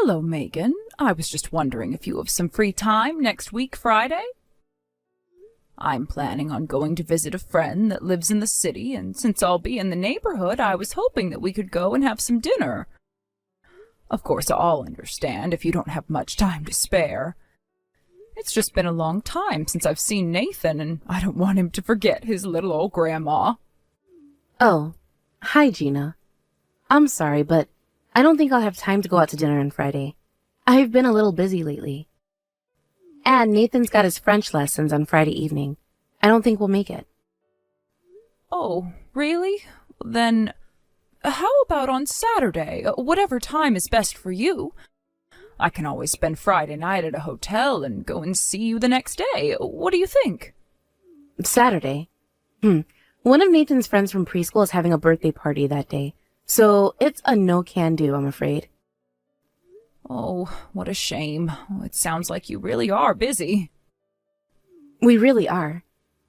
Hello, Megan. I was just wondering if you have some free time next week, Friday? I'm planning on going to visit a friend that lives in the city, and since I'll be in the neighborhood, I was hoping that we could go and have some dinner. Of course, I'll understand if you don't have much time to spare. It's just been a long time since I've seen Nathan, and I don't want him to forget his little old grandma. Oh, hi, Gina. I'm sorry, but I don't think I'll have time to go out to dinner on Friday. I've been a little busy lately. And Nathan's got his French lessons on Friday evening. I don't think we'll make it. Oh, really? Then how about on Saturday, whatever time is best for you? I can always spend Friday night at a hotel and go and see you the next day. What do you think? Saturday? One of Nathan's friends from preschool is having a birthday party that day, so it's a no-can-do, I'm afraid. Oh, what a shame. It sounds like you really are busy. We really are.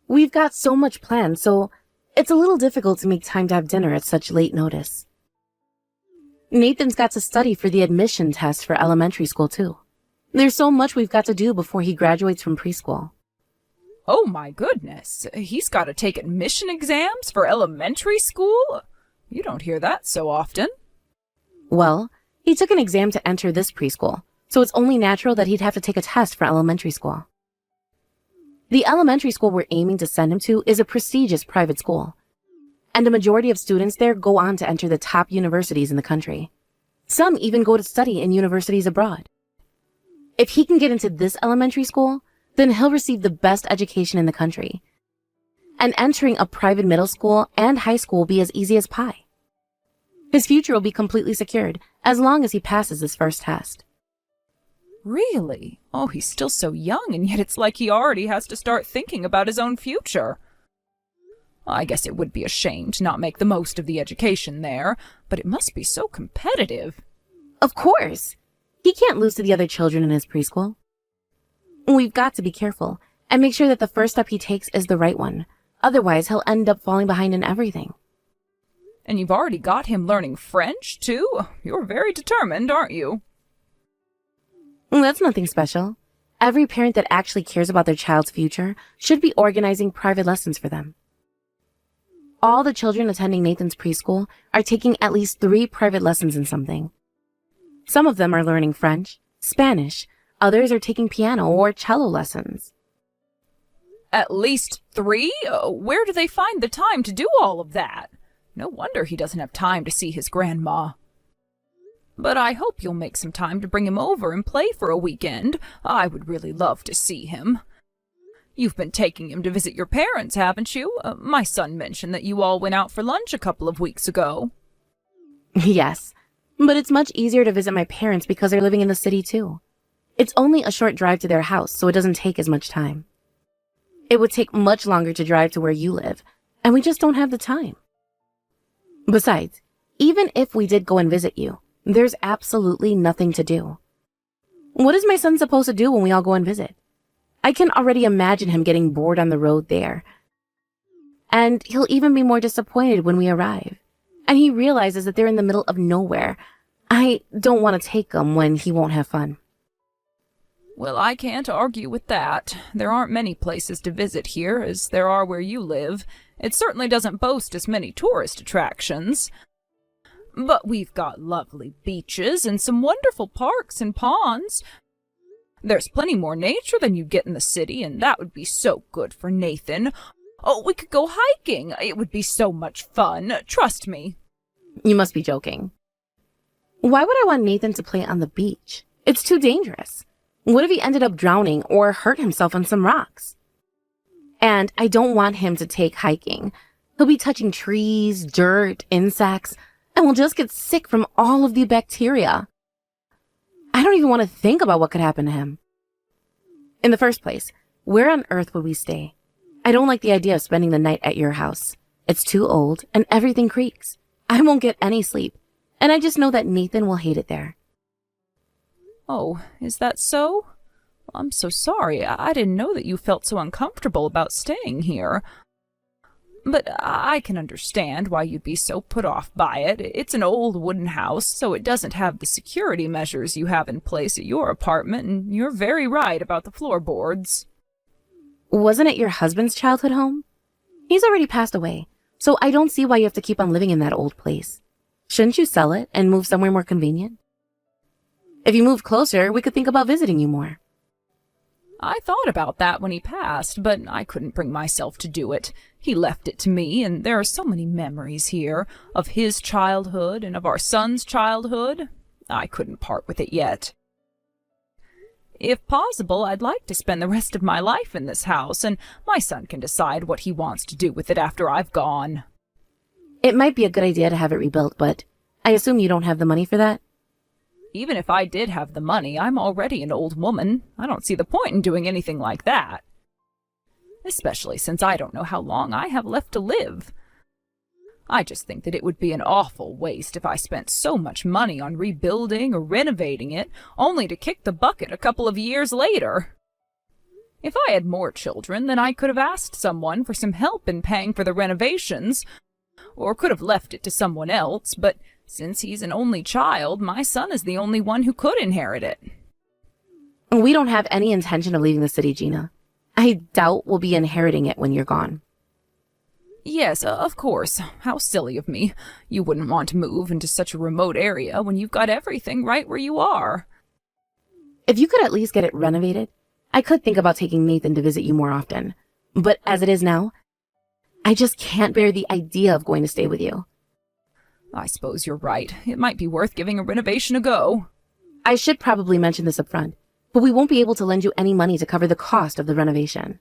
We've got so much planned, so it's a little difficult to make time to have dinner at such late notice. Nathan's got to study for the admission test for elementary school, too. There's so much we've got to do before he graduates from preschool. Oh my goodness, he's got to take admission exams for elementary school? You don't hear that so often. Well, he took an exam to enter this preschool, so it's only natural that he'd have to take a test for elementary school. The elementary school we're aiming to send him to is a prestigious private school, and a majority of students there go on to enter the top universities in the country. Some even go to study in universities abroad. If he can get into this elementary school, then he'll receive the best education in the country. And entering a private middle school and high school will be as easy as pie. His future will be completely secured as long as he passes this first test. Really? Oh, he's still so young, and yet it's like he already has to start thinking about his own future. I guess it would be a shame to not make the most of the education there, but it must be so competitive. Of course! He can't lose to the other children in his preschool. We've got to be careful and make sure that the first step he takes is the right one. Otherwise, he'll end up falling behind in everything. And you've already got him learning French, too? You're very determined, aren't you? That's nothing special. Every parent that actually cares about their child's future should be organizing private lessons for them. All the children attending Nathan's preschool are taking at least 3 private lessons in something. Some of them are learning French, Spanish, others are taking piano or cello lessons. At least 3? Where do they find the time to do all of that? No wonder he doesn't have time to see his grandma. But I hope you'll make some time to bring him over and play for a weekend. I would really love to see him. You've been taking him to visit your parents, haven't you? My son mentioned that you all went out for lunch a couple of weeks ago. Yes, but it's much easier to visit my parents because they're living in the city too. It's only a short drive to their house, so it doesn't take as much time. It would take much longer to drive to where you live, and we just don't have the time. Besides, even if we did go and visit you, there's absolutely nothing to do. What is my son supposed to do when we all go and visit? I can already imagine him getting bored on the road there. And he'll even be more disappointed when we arrive. And he realizes that they're in the middle of nowhere. I don't want to take him when he won't have fun. Well, I can't argue with that. There aren't many places to visit here as there are where you live. It certainly doesn't boast as many tourist attractions. But we've got lovely beaches and some wonderful parks and ponds. There's plenty more nature than you'd get in the city, and that would be so good for Nathan. Oh, we could go hiking. It would be so much fun. Trust me. You must be joking. Why would I want Nathan to play on the beach? It's too dangerous. What if he ended up drowning or hurt himself on some rocks? And I don't want him to take hiking. He'll be touching trees, dirt, insects, and will just get sick from all of the bacteria. I don't even want to think about what could happen to him. In the first place, where on earth would we stay? I don't like the idea of spending the night at your house. It's too old and everything creaks. I won't get any sleep, and I just know that Nathan will hate it there. Oh, is that so? I'm so sorry. I didn't know that you felt so uncomfortable about staying here. But I can understand why you'd be so put off by it. It's an old wooden house, so it doesn't have the security measures you have in place at your apartment, and you're very right about the floorboards. Wasn't it your husband's childhood home? He's already passed away, so I don't see why you have to keep on living in that old place. Shouldn't you sell it and move somewhere more convenient? If you moved closer, we could think about visiting you more. I thought about that when he passed, but I couldn't bring myself to do it. He left it to me, and there are so many memories here, of his childhood and of our son's childhood. I couldn't part with it yet. If possible, I'd like to spend the rest of my life in this house, and my son can decide what he wants to do with it after I've gone. It might be a good idea to have it rebuilt, but I assume you don't have the money for that? Even if I did have the money, I'm already an old woman. I don't see the point in doing anything like that. Especially since I don't know how long I have left to live. I just think that it would be an awful waste if I spent so much money on rebuilding or renovating it, only to kick the bucket a couple of years later. If I had more children, then I could have asked someone for some help in paying for the renovations, or could have left it to someone else, but since he's an only child, my son is the only one who could inherit it. We don't have any intention of leaving the city, Gina. I doubt we'll be inheriting it when you're gone. Yes, of course. How silly of me. You wouldn't want to move into such a remote area when you've got everything right where you are. If you could at least get it renovated, I could think about taking Nathan to visit you more often. But as it is now, I just can't bear the idea of going to stay with you. I suppose you're right. It might be worth giving a renovation a go. I should probably mention this up front, but we won't be able to lend you any money to cover the cost of the renovation.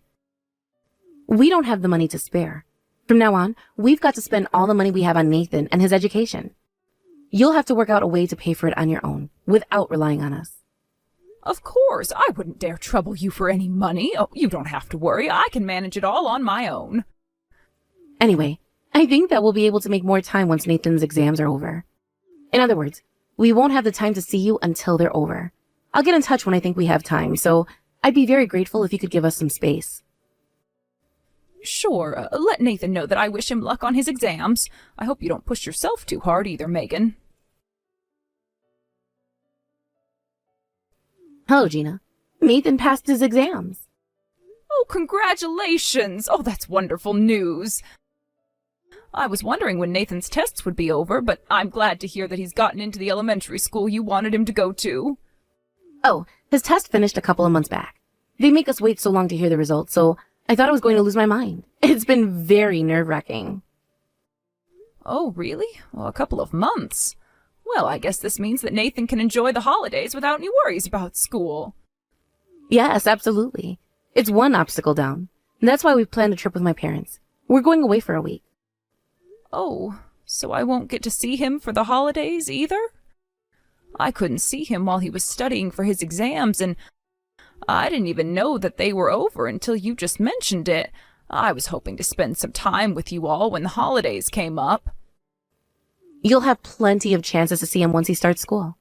We don't have the money to spare. From now on, we've got to spend all the money we have on Nathan and his education. You'll have to work out a way to pay for it on your own, without relying on us. Of course, I wouldn't dare trouble you for any money. Oh, you don't have to worry. I can manage it all on my own. Anyway, I think that we'll be able to make more time once Nathan's exams are over. In other words, we won't have the time to see you until they're over. I'll get in touch when I think we have time, so I'd be very grateful if you could give us some space. Sure, let Nathan know that I wish him luck on his exams. I hope you don't push yourself too hard either, Megan. Hello, Gina. Nathan passed his exams. Oh, congratulations! Oh, that's wonderful news. I was wondering when Nathan's tests would be over, but I'm glad to hear that he's gotten into the elementary school you wanted him to go to. Oh, his test finished a couple of months back. They make us wait so long to hear the results, so I thought I was going to lose my mind. It's been very nerve-wracking. Oh, really? Well, a couple of months. Well, I guess this means that Nathan can enjoy the holidays without any worries about school. Yes, absolutely. It's one obstacle down. That's why we've planned a trip with my parents. We're going away for a week. Oh, so I won't get to see him for the holidays either? I couldn't see him while he was studying for his exams, and I didn't even know that they were over until you just mentioned it. I was hoping to spend some time with you all when the holidays came up. You'll have plenty of chances to see him once he starts school.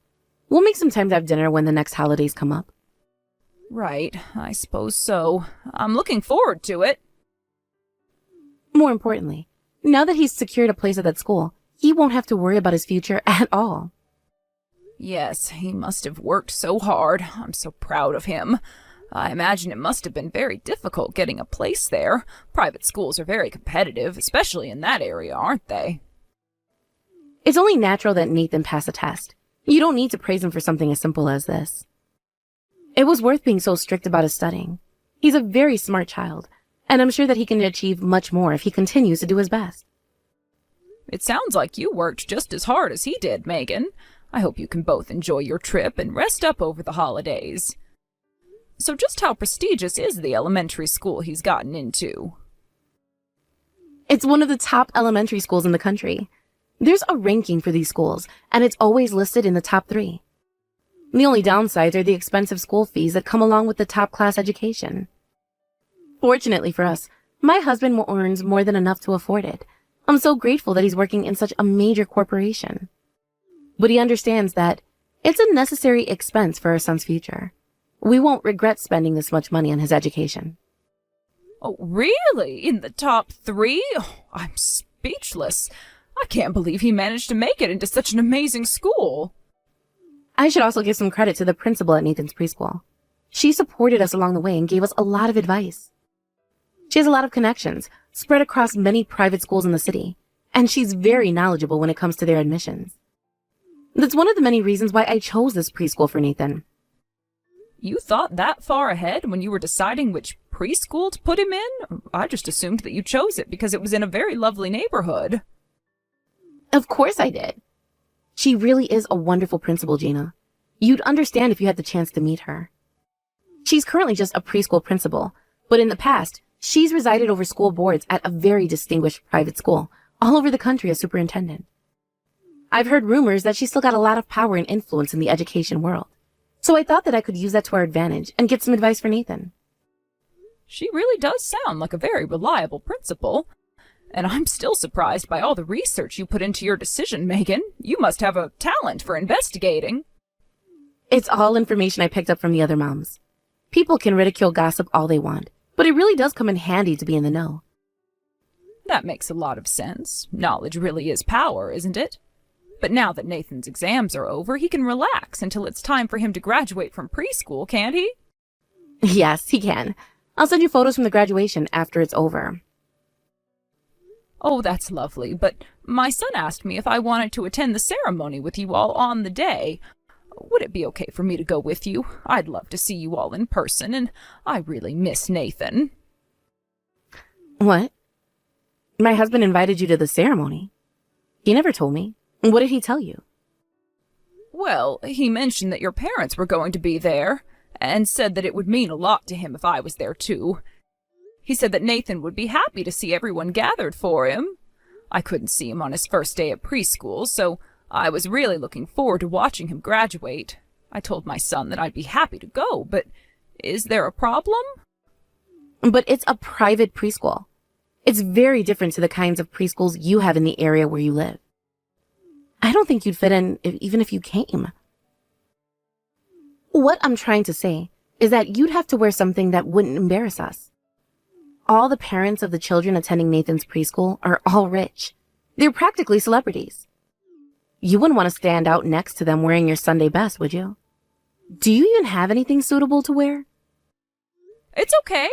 We'll make some time to have dinner when the next holidays come up. Right, I suppose so. I'm looking forward to it. More importantly, now that he's secured a place at that school, he won't have to worry about his future at all. Yes, he must have worked so hard. I'm so proud of him. I imagine it must have been very difficult getting a place there. Private schools are very competitive, especially in that area, aren't they? It's only natural that Nathan passed a test. You don't need to praise him for something as simple as this. It was worth being so strict about his studying. He's a very smart child, and I'm sure that he can achieve much more if he continues to do his best. It sounds like you worked just as hard as he did, Megan. I hope you can both enjoy your trip and rest up over the holidays. So just how prestigious is the elementary school he's gotten into? It's one of the top elementary schools in the country. There's a ranking for these schools, and it's always listed in the top 3. The only downsides are the expensive school fees that come along with the top-class education. Fortunately for us, my husband earns more than enough to afford it. I'm so grateful that he's working in such a major corporation. But he understands that it's a necessary expense for our son's future. We won't regret spending this much money on his education. Oh, really? In the top 3? Oh, I'm speechless. I can't believe he managed to make it into such an amazing school. I should also give some credit to the principal at Nathan's preschool. She supported us along the way and gave us a lot of advice. She has a lot of connections spread across many private schools in the city, and she's very knowledgeable when it comes to their admissions. That's one of the many reasons why I chose this preschool for Nathan. You thought that far ahead when you were deciding which preschool to put him in? I just assumed that you chose it because it was in a very lovely neighborhood. Of course I did. She really is a wonderful principal, Gina. You'd understand if you had the chance to meet her. She's currently just a preschool principal, but in the past, she's resided over school boards at a very distinguished private school all over the country as superintendent. I've heard rumors that she's still got a lot of power and influence in the education world, so I thought that I could use that to our advantage and get some advice for Nathan. She really does sound like a very reliable principal. And I'm still surprised by all the research you put into your decision, Megan. You must have a talent for investigating. It's all information I picked up from the other moms. People can ridicule gossip all they want, but it really does come in handy to be in the know. That makes a lot of sense. Knowledge really is power, isn't it? But now that Nathan's exams are over, he can relax until it's time for him to graduate from preschool, can't he? Yes, he can. I'll send you photos from the graduation after it's over. Oh, that's lovely, but my son asked me if I wanted to attend the ceremony with you all on the day. Would it be okay for me to go with you? I'd love to see you all in person, and I really miss Nathan. What? My husband invited you to the ceremony? He never told me. What did he tell you? Well, he mentioned that your parents were going to be there, and said that it would mean a lot to him if I was there too. He said that Nathan would be happy to see everyone gathered for him. I couldn't see him on his first day at preschool, so I was really looking forward to watching him graduate. I told my son that I'd be happy to go, but is there a problem? But it's a private preschool. It's very different to the kinds of preschools you have in the area where you live. I don't think you'd fit in even if you came. What I'm trying to say is that you'd have to wear something that wouldn't embarrass us. All the parents of the children attending Nathan's preschool are all rich. They're practically celebrities. You wouldn't want to stand out next to them wearing your Sunday best, would you? Do you even have anything suitable to wear? It's okay.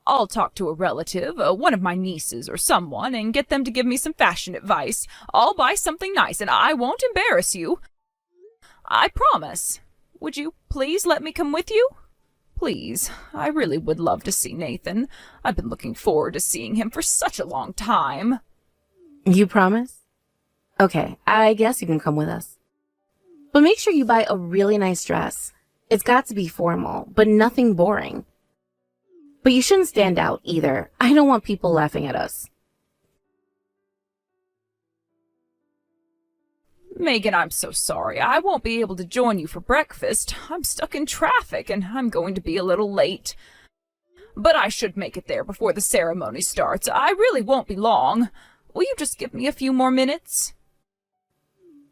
I'll talk to a relative, one of my nieces or someone, and get them to give me some fashion advice. I'll buy something nice, and I won't embarrass you. I promise. Would you please let me come with you? Please, I really would love to see Nathan. I've been looking forward to seeing him for such a long time. You promise? Okay, I guess you can come with us. But make sure you buy a really nice dress. It's got to be formal, but nothing boring. But you shouldn't stand out either. I don't want people laughing at us. Megan, I'm so sorry. I won't be able to join you for breakfast. I'm stuck in traffic, and I'm going to be a little late. But I should make it there before the ceremony starts. I really won't be long. Will you just give me a few more minutes?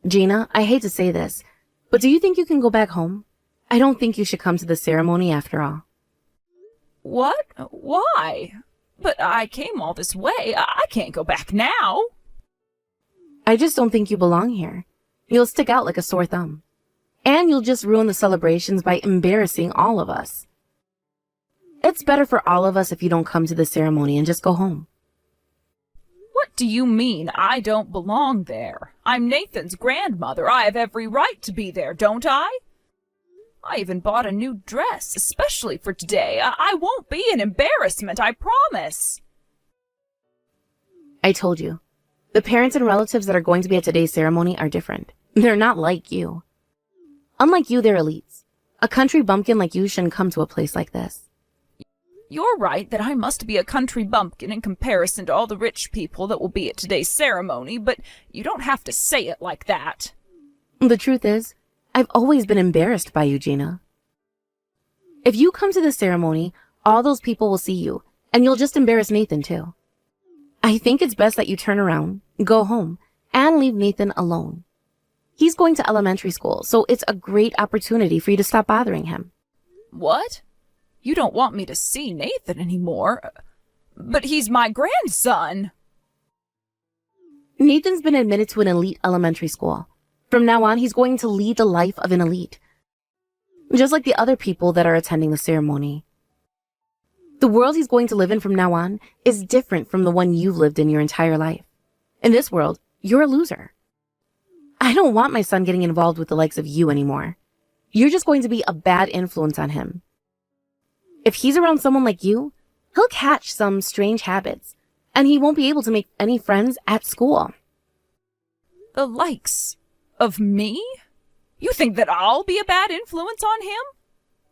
Gina, I hate to say this, but do you think you can go back home? I don't think you should come to the ceremony after all. What? Why? But I came all this way. I can't go back now. I just don't think you belong here. You'll stick out like a sore thumb. And you'll just ruin the celebrations by embarrassing all of us. It's better for all of us if you don't come to the ceremony and just go home. What do you mean I don't belong there? I'm Nathan's grandmother. I have every right to be there, don't I? I even bought a new dress, especially for today. I won't be an embarrassment, I promise. I told you. The parents and relatives that are going to be at today's ceremony are different. They're not like you. Unlike you, they're elites. A country bumpkin like you shouldn't come to a place like this. You're right that I must be a country bumpkin in comparison to all the rich people that will be at today's ceremony, but you don't have to say it like that. The truth is, I've always been embarrassed by you, Gina. If you come to the ceremony, all those people will see you, and you'll just embarrass Nathan too. I think it's best that you turn around, go home, and leave Nathan alone. He's going to elementary school, so it's a great opportunity for you to stop bothering him. What? You don't want me to see Nathan anymore? But he's my grandson. Nathan's been admitted to an elite elementary school. From now on, he's going to lead the life of an elite. Just like the other people that are attending the ceremony. The world he's going to live in from now on is different from the one you've lived in your entire life. In this world, you're a loser. I don't want my son getting involved with the likes of you anymore. You're just going to be a bad influence on him. If he's around someone like you, he'll catch some strange habits, and he won't be able to make any friends at school. The likes of me? You think that I'll be a bad influence on him?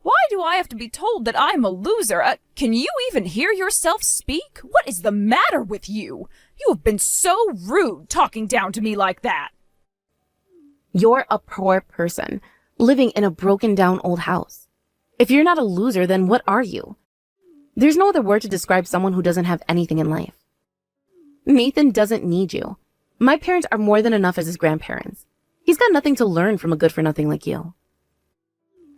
Why do I have to be told that I'm a loser? Can you even hear yourself speak? What is the matter with you? You have been so rude talking down to me like that. You're a poor person, living in a broken down old house. If you're not a loser, then what are you? There's no other word to describe someone who doesn't have anything in life. Nathan doesn't need you. My parents are more than enough as his grandparents. He's got nothing to learn from a good-for-nothing like you.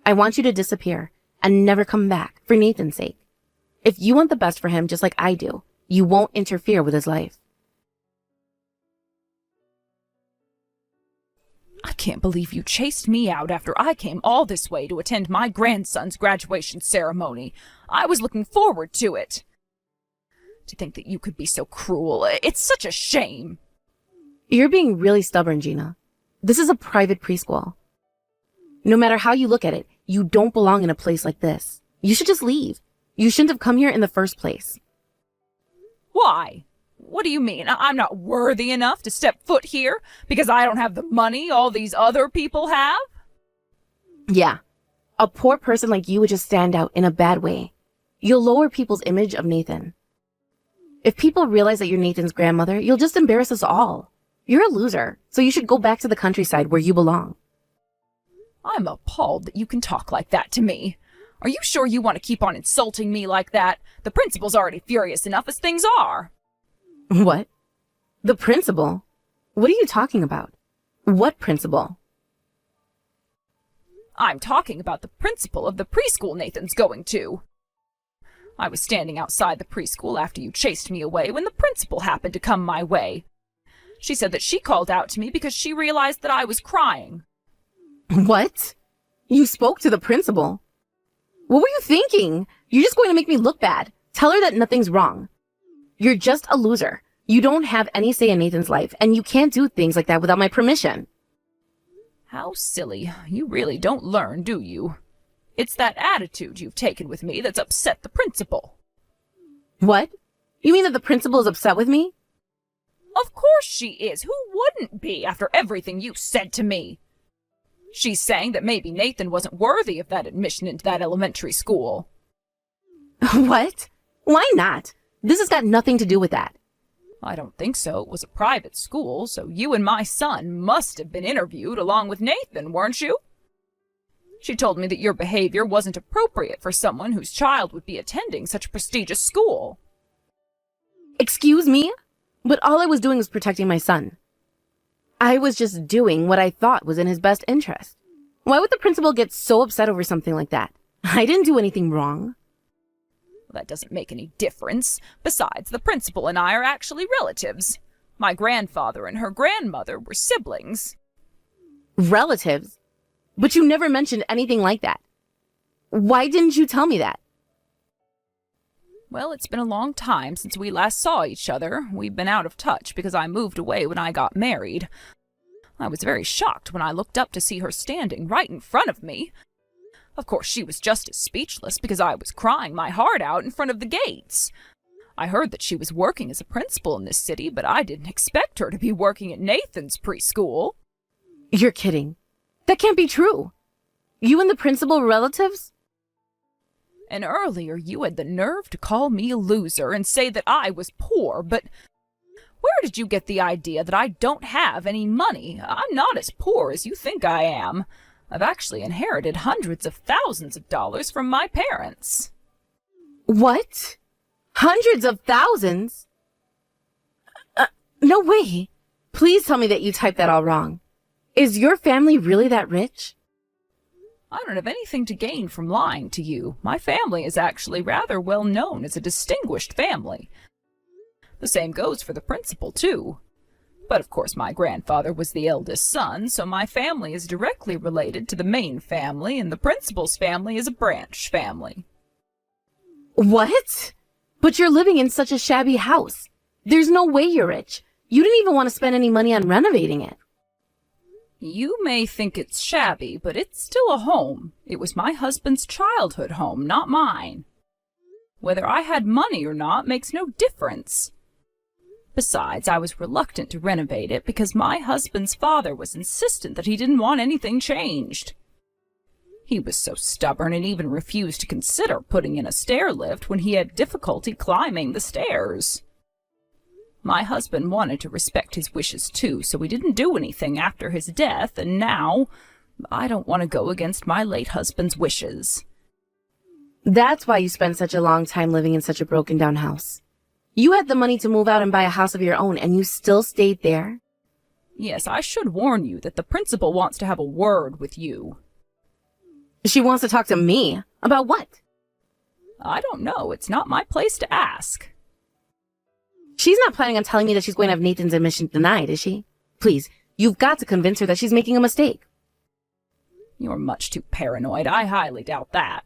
I want you to disappear and never come back for Nathan's sake. If you want the best for him just like I do, you won't interfere with his life. I can't believe you chased me out after I came all this way to attend my grandson's graduation ceremony. I was looking forward to it. To think that you could be so cruel, it's such a shame. You're being really stubborn, Gina. This is a private preschool. No matter how you look at it, you don't belong in a place like this. You should just leave. You shouldn't have come here in the first place. Why? What do you mean? I'm not worthy enough to step foot here because I don't have the money all these other people have? Yeah. A poor person like you would just stand out in a bad way. You'll lower people's image of Nathan. If people realize that you're Nathan's grandmother, you'll just embarrass us all. You're a loser, so you should go back to the countryside where you belong. I'm appalled that you can talk like that to me. Are you sure you want to keep on insulting me like that? The principal's already furious enough as things are. What? The principal? What are you talking about? What principal? I'm talking about the principal of the preschool Nathan's going to. I was standing outside the preschool after you chased me away when the principal happened to come my way. She said that she called out to me because she realized that I was crying. What? You spoke to the principal? What were you thinking? You're just going to make me look bad. Tell her that nothing's wrong. You're just a loser. You don't have any say in Nathan's life, and you can't do things like that without my permission. How silly. You really don't learn, do you? It's that attitude you've taken with me that's upset the principal. What? You mean that the principal is upset with me? Of course she is. Who wouldn't be after everything you said to me? She's saying that maybe Nathan wasn't worthy of that admission into that elementary school. What? Why not? This has got nothing to do with that. I don't think so. It was a private school, so you and my son must have been interviewed along with Nathan, weren't you? She told me that your behavior wasn't appropriate for someone whose child would be attending such a prestigious school. Excuse me? But all I was doing was protecting my son. I was just doing what I thought was in his best interest. Why would the principal get so upset over something like that? I didn't do anything wrong. That doesn't make any difference. Besides, the principal and I are actually relatives. My grandfather and her grandmother were siblings. Relatives? But you never mentioned anything like that. Why didn't you tell me that? Well, it's been a long time since we last saw each other. We've been out of touch because I moved away when I got married. I was very shocked when I looked up to see her standing right in front of me. Of course, she was just as speechless because I was crying my heart out in front of the gates. I heard that she was working as a principal in this city, but I didn't expect her to be working at Nathan's preschool. You're kidding. That can't be true. You and the principal were relatives? And earlier you had the nerve to call me a loser and say that I was poor, but where did you get the idea that I don't have any money? I'm not as poor as you think I am. I've actually inherited hundreds of thousands of dollars from my parents. What? Hundreds of thousands? No way. Please tell me that you typed that all wrong. Is your family really that rich? I don't have anything to gain from lying to you. My family is actually rather well known as a distinguished family. The same goes for the principal, too. But of course my grandfather was the eldest son, so my family is directly related to the main family, and the principal's family is a branch family. What? But you're living in such a shabby house. There's no way you're rich. You didn't even want to spend any money on renovating it. You may think it's shabby, but it's still a home. It was my husband's childhood home, not mine. Whether I had money or not makes no difference. Besides, I was reluctant to renovate it because my husband's father was insistent that he didn't want anything changed. He was so stubborn and even refused to consider putting in a stair lift when he had difficulty climbing the stairs. My husband wanted to respect his wishes too, so we didn't do anything after his death, and now I don't want to go against my late husband's wishes. That's why you spent such a long time living in such a broken down house. You had the money to move out and buy a house of your own, and you still stayed there? Yes, I should warn you that the principal wants to have a word with you. She wants to talk to me? About what? I don't know. It's not my place to ask. She's not planning on telling me that she's going to have Nathan's admission denied, is she? Please, you've got to convince her that she's making a mistake. You're much too paranoid. I highly doubt that.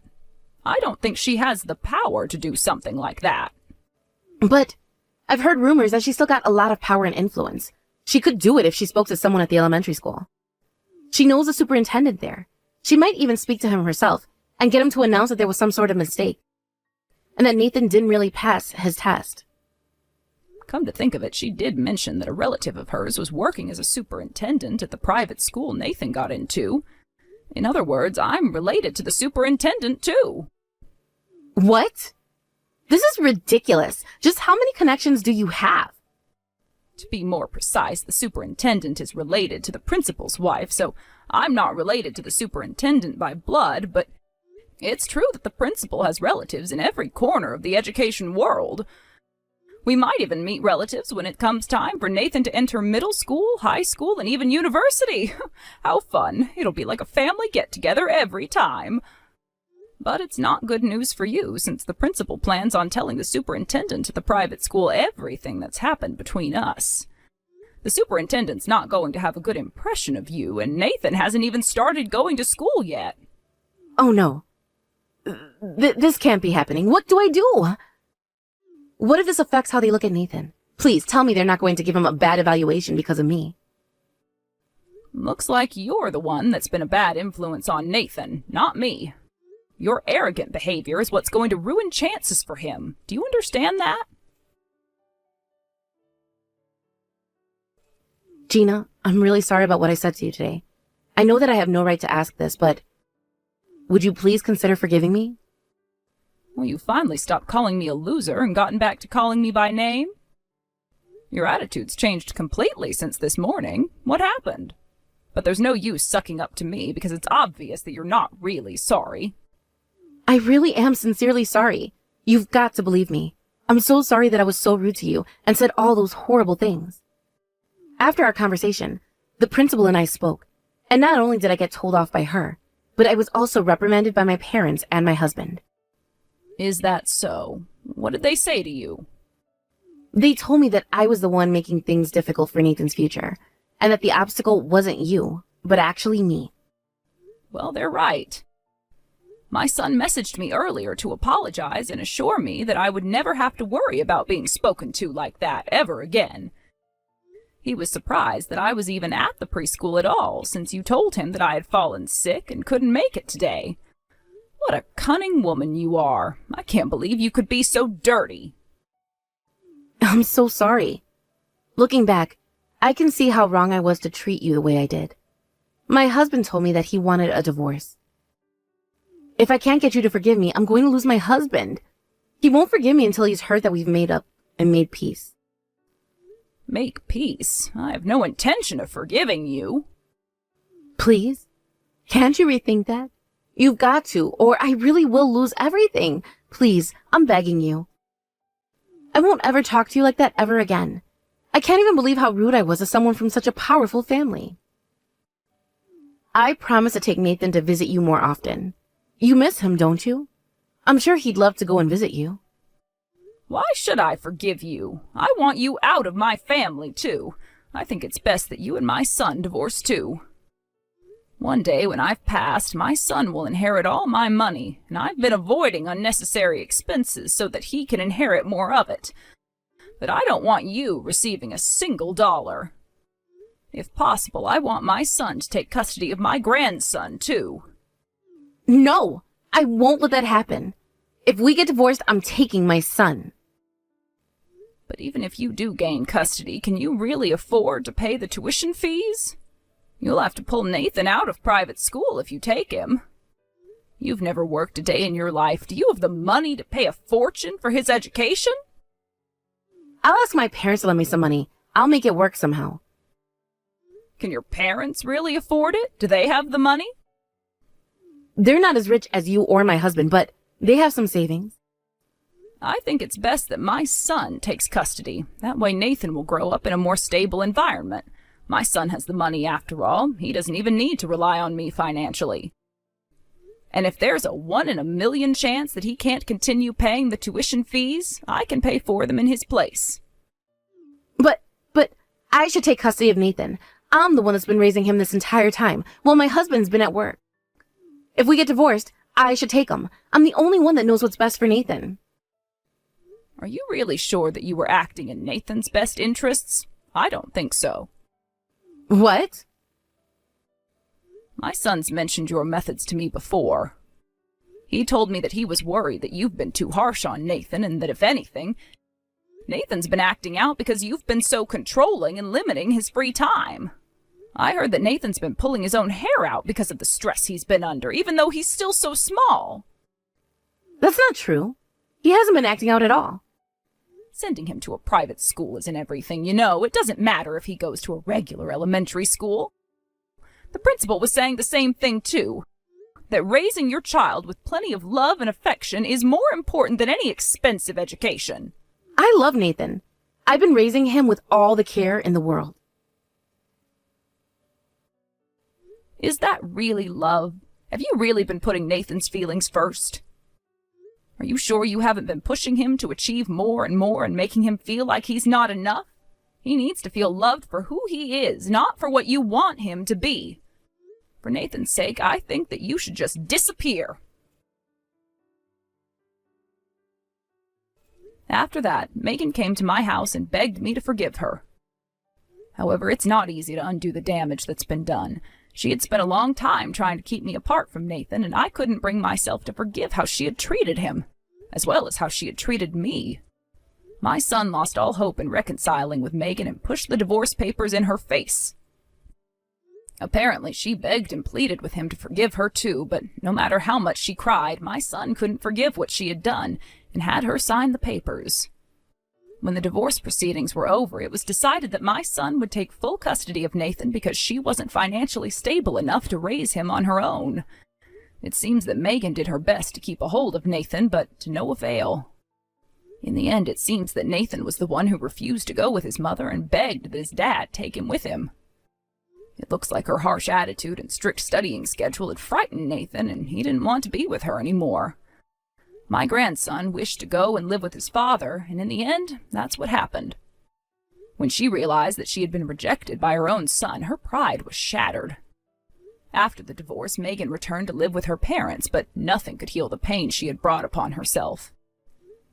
I don't think she has the power to do something like that. But I've heard rumors that she's still got a lot of power and influence. She could do it if she spoke to someone at the elementary school. She knows the superintendent there. She might even speak to him herself and get him to announce that there was some sort of mistake and that Nathan didn't really pass his test. Come to think of it, she did mention that a relative of hers was working as a superintendent at the private school Nathan got into. In other words, I'm related to the superintendent, too. What? This is ridiculous. Just how many connections do you have? To be more precise, the superintendent is related to the principal's wife, so I'm not related to the superintendent by blood, but it's true that the principal has relatives in every corner of the education world. We might even meet relatives when it comes time for Nathan to enter middle school, high school, and even university. How fun. It'll be like a family get-together every time. But it's not good news for you, since the principal plans on telling the superintendent at the private school everything that's happened between us. The superintendent's not going to have a good impression of you, and Nathan hasn't even started going to school yet. Oh no. This can't be happening. What do I do? What if this affects how they look at Nathan? Please tell me they're not going to give him a bad evaluation because of me. Looks like you're the one that's been a bad influence on Nathan, not me. Your arrogant behavior is what's going to ruin chances for him. Do you understand that? Gina, I'm really sorry about what I said to you today. I know that I have no right to ask this, but would you please consider forgiving me? Well, you finally stopped calling me a loser and gotten back to calling me by name? Your attitude's changed completely since this morning. What happened? But there's no use sucking up to me because it's obvious that you're not really sorry. I really am sincerely sorry. You've got to believe me. I'm so sorry that I was so rude to you and said all those horrible things. After our conversation, the principal and I spoke, and not only did I get told off by her, but I was also reprimanded by my parents and my husband. Is that so? What did they say to you? They told me that I was the one making things difficult for Nathan's future, and that the obstacle wasn't you, but actually me. Well, they're right. My son messaged me earlier to apologize and assure me that I would never have to worry about being spoken to like that ever again. He was surprised that I was even at the preschool at all, since you told him that I had fallen sick and couldn't make it today. What a cunning woman you are. I can't believe you could be so dirty. I'm so sorry. Looking back, I can see how wrong I was to treat you the way I did. My husband told me that he wanted a divorce. If I can't get you to forgive me, I'm going to lose my husband. He won't forgive me until he's heard that we've made up and made peace. Make peace? I have no intention of forgiving you. Please? Can't you rethink that? You've got to, or I really will lose everything. Please, I'm begging you. I won't ever talk to you like that ever again. I can't even believe how rude I was to someone from such a powerful family. I promise to take Nathan to visit you more often. You miss him, don't you? I'm sure he'd love to go and visit you. Why should I forgive you? I want you out of my family, too. I think it's best that you and my son divorce, too. One day when I've passed, my son will inherit all my money, and I've been avoiding unnecessary expenses so that he can inherit more of it. But I don't want you receiving a single dollar. If possible, I want my son to take custody of my grandson, too. No, I won't let that happen. If we get divorced, I'm taking my son. But even if you do gain custody, can you really afford to pay the tuition fees? You'll have to pull Nathan out of private school if you take him. You've never worked a day in your life. Do you have the money to pay a fortune for his education? I'll ask my parents to lend me some money. I'll make it work somehow. Can your parents really afford it? Do they have the money? They're not as rich as you or my husband, but they have some savings. I think it's best that my son takes custody. That way Nathan will grow up in a more stable environment. My son has the money after all. He doesn't even need to rely on me financially. And if there's a 1 in a million chance that he can't continue paying the tuition fees, I can pay for them in his place. But I should take custody of Nathan. I'm the one that's been raising him this entire time, while my husband's been at work. If we get divorced, I should take him. I'm the only one that knows what's best for Nathan. Are you really sure that you were acting in Nathan's best interests? I don't think so. What? My son's mentioned your methods to me before. He told me that he was worried that you've been too harsh on Nathan and that if anything, Nathan's been acting out because you've been so controlling and limiting his free time. I heard that Nathan's been pulling his own hair out because of the stress he's been under, even though he's still so small. That's not true. He hasn't been acting out at all. Sending him to a private school isn't everything, you know. It doesn't matter if he goes to a regular elementary school. The principal was saying the same thing, too. That raising your child with plenty of love and affection is more important than any expensive education. I love Nathan. I've been raising him with all the care in the world. Is that really love? Have you really been putting Nathan's feelings first? Are you sure you haven't been pushing him to achieve more and more and making him feel like he's not enough? He needs to feel loved for who he is, not for what you want him to be. For Nathan's sake, I think that you should just disappear. After that, Megan came to my house and begged me to forgive her. However, it's not easy to undo the damage that's been done. She had spent a long time trying to keep me apart from Nathan, and I couldn't bring myself to forgive how she had treated him, as well as how she had treated me. My son lost all hope in reconciling with Megan and pushed the divorce papers in her face. Apparently, she begged and pleaded with him to forgive her too, but no matter how much she cried, my son couldn't forgive what she had done and had her sign the papers. When the divorce proceedings were over, it was decided that my son would take full custody of Nathan because she wasn't financially stable enough to raise him on her own. It seems that Megan did her best to keep a hold of Nathan, but to no avail. In the end, it seems that Nathan was the one who refused to go with his mother and begged that his dad take him with him. It looks like her harsh attitude and strict studying schedule had frightened Nathan, and he didn't want to be with her anymore. My grandson wished to go and live with his father, and in the end, that's what happened. When she realized that she had been rejected by her own son, her pride was shattered. After the divorce, Megan returned to live with her parents, but nothing could heal the pain she had brought upon herself.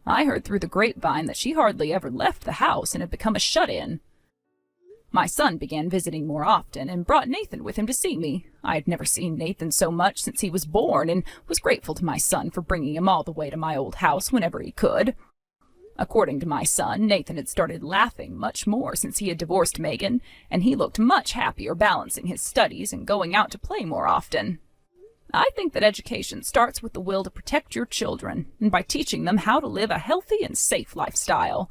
I heard through the grapevine that she hardly ever left the house and had become a shut-in. My son began visiting more often and brought Nathan with him to see me. I had never seen Nathan so much since he was born and was grateful to my son for bringing him all the way to my old house whenever he could. According to my son, Nathan had started laughing much more since he had divorced Megan, and he looked much happier balancing his studies and going out to play more often. I think that education starts with the will to protect your children and by teaching them how to live a healthy and safe lifestyle.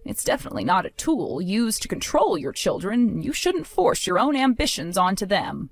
It's definitely not a tool used to control your children, and you shouldn't force your own ambitions onto them.